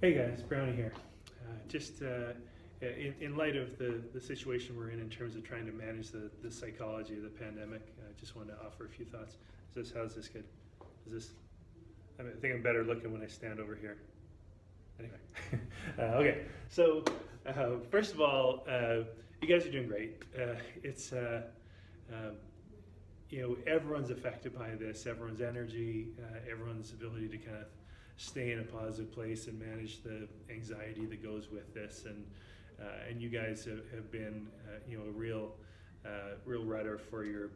Hey guys, Brownie here. In light of the situation we're in terms of trying to manage the psychology of the pandemic, I just wanted to offer a few thoughts. How's this good? Is this, I think I'm better looking when I stand over here. Anyway, okay. First of all, you guys are doing great. Um, everyone's affected by this. Everyone's energy, everyone's ability to kind of stay in a positive place and manage the anxiety that goes with this. And you guys have been, a real rudder for your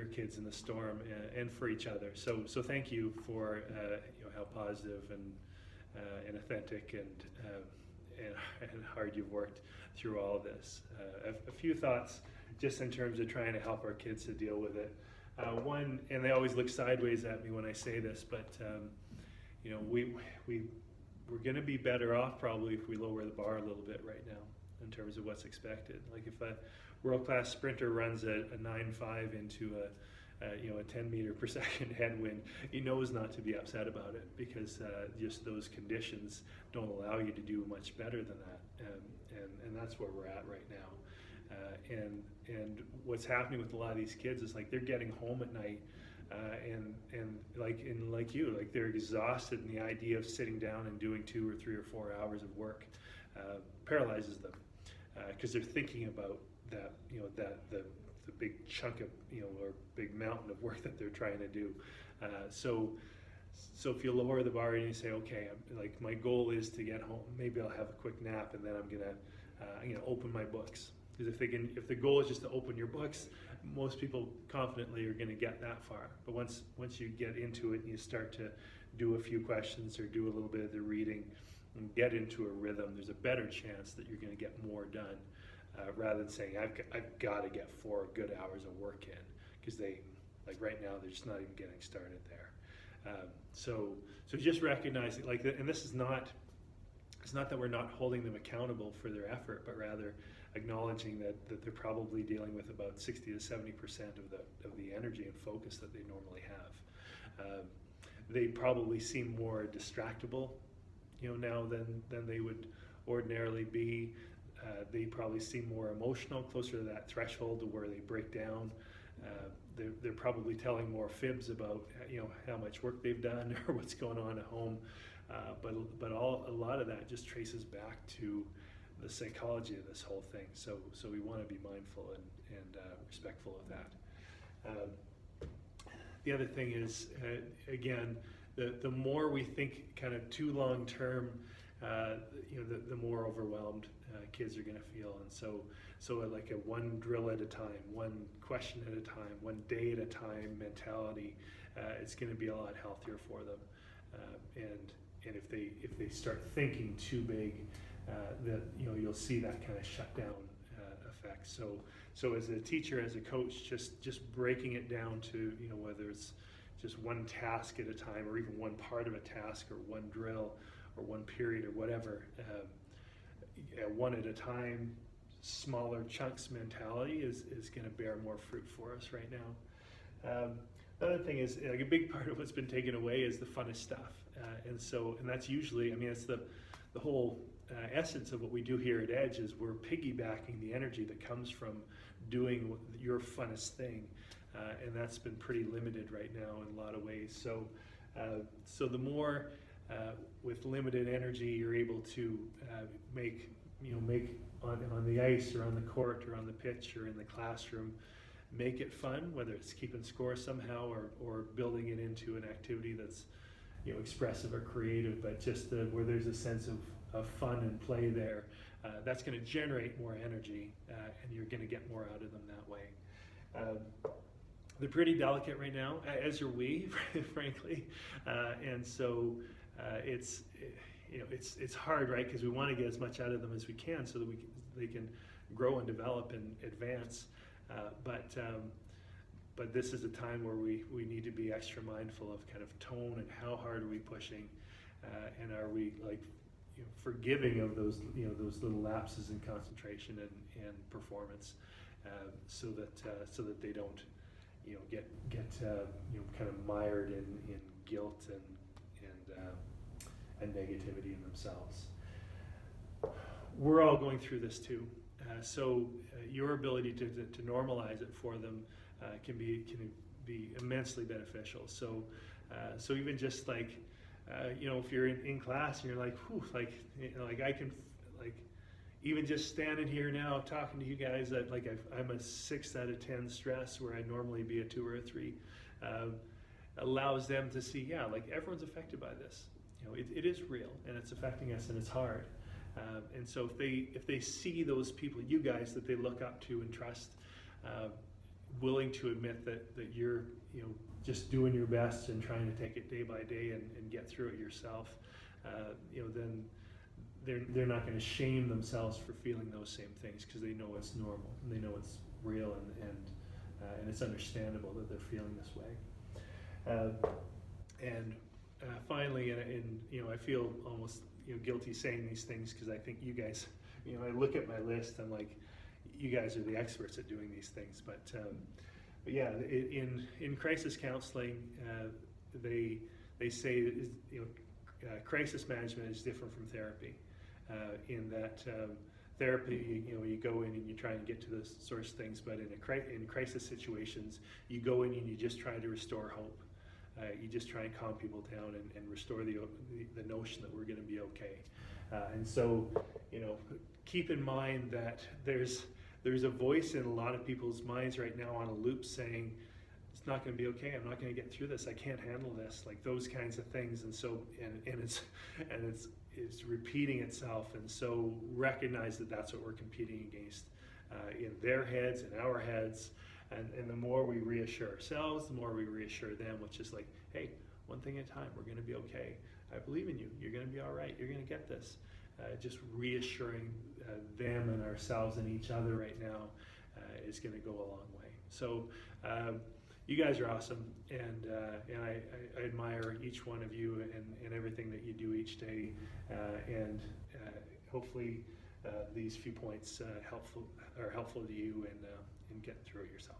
kids in the storm and for each other. So thank you for how positive and authentic and hard you've worked through all of this. A few thoughts just in terms of trying to help our kids to deal with it. One, and they always look sideways at me when I say this, but we're going to be better off probably if we lower the bar a little bit right now in terms of what's expected. Like if a world-class sprinter runs a 9.5 into a 10 meter per second headwind, he knows not to be upset about it because just those conditions don't allow you to do much better than that. And that's where we're at right now. And what's happening with a lot of these kids is like they're getting home at night and like you, like they're exhausted, and the idea of sitting down and doing 2 or 3 or 4 hours of work paralyzes them because they're thinking about that, the big chunk of, or big mountain of work that they're trying to do. So if you lower the bar and you say, okay, like my goal is to get home, maybe I'll have a quick nap and then I'm gonna open my books. Because if the goal is just to open your books, most people confidently are going to get that far. But once you get into it and you start to do a few questions or do a little bit of the reading and get into a rhythm, there's a better chance that you're going to get more done rather than saying I've got to get 4 good hours of work in, because right now they're just not even getting started there. So just recognizing and this is not. It's not that we're not holding them accountable for their effort, but rather acknowledging that they're probably dealing with about 60 to 70% of the energy and focus that they normally have. They probably seem more distractible, now than they would ordinarily be. They probably seem more emotional, closer to that threshold to where they break down. They're probably telling more fibs about how much work they've done or what's going on at home, but a lot of that just traces back to the psychology of this whole thing. So we want to be mindful and respectful of that. The other thing is, again, the more we think kind of too long term, the more overwhelmed kids are going to feel. And so like a one drill at a time, one question at a time, one day at a time mentality, it's going to be a lot healthier for them. And if they start thinking too big, that you'll see that kind of shutdown effect. So as a teacher, as a coach, just breaking it down to whether it's just one task at a time, or even one part of a task, or one drill, or one period, or whatever. One at a time, smaller chunks mentality is going to bear more fruit for us right now. The other thing is, like, a big part of what's been taken away is the funnest stuff, and that's usually, it's the whole essence of what we do here at Edge is we're piggybacking the energy that comes from doing your funnest thing, and that's been pretty limited right now in a lot of ways. So the more with limited energy you're able to make on the ice or on the court or on the pitch or in the classroom, make it fun, whether it's keeping score somehow or building it into an activity that's expressive or creative, but just where there's a sense of fun and play there, that's going to generate more energy, and you're going to get more out of them that way. They're pretty delicate right now, as are we, frankly, and so it's hard, right? Because we want to get as much out of them as we can so that they can grow and develop and advance. But this is a time where we need to be extra mindful of kind of tone and how hard are we pushing, and are we forgiving of those those little lapses in concentration and performance, so that they don't get kind of mired in guilt and and negativity in themselves. We're all going through this too. So your ability to normalize it for them can be immensely beneficial. So so even just like if you're in class and you're like, whew, like like I can like even just standing here now talking to you guys, that like I'm a 6 out of 10 stress where I normally be a 2 or a 3, allows them to see, yeah, like everyone's affected by this. It is real and it's affecting us and it's hard. And so if they see those people, you guys that they look up to and trust, willing to admit that you're just doing your best and trying to take it day by day and get through it yourself, then they're not going to shame themselves for feeling those same things, because they know it's normal and they know it's real, and it's understandable that they're feeling this way. And finally, and I feel almost guilty saying these things, because I think you guys, I look at my list, I'm like, you guys are the experts at doing these things. But yeah, in crisis counseling, they say that crisis management is different from therapy, in that therapy, you go in and you try and get to the source things, but in crisis situations, you go in and you just try to restore hope. You just try and calm people down and restore the notion that we're going to be okay. And so, keep in mind that there's a voice in a lot of people's minds right now on a loop saying, it's not going to be okay, I'm not going to get through this, I can't handle this, like those kinds of things. And so, and it's repeating itself. And so recognize that that's what we're competing against, in their heads, in our heads. And the more we reassure ourselves, the more we reassure them, which is like, hey, one thing at a time, we're going to be okay. I believe in you. You're going to be all right. You're going to get this. Just reassuring them and ourselves and each other right now is going to go a long way. So you guys are awesome, and I admire each one of you and everything that you do each day. And hopefully these few points are helpful to you in getting through it yourself.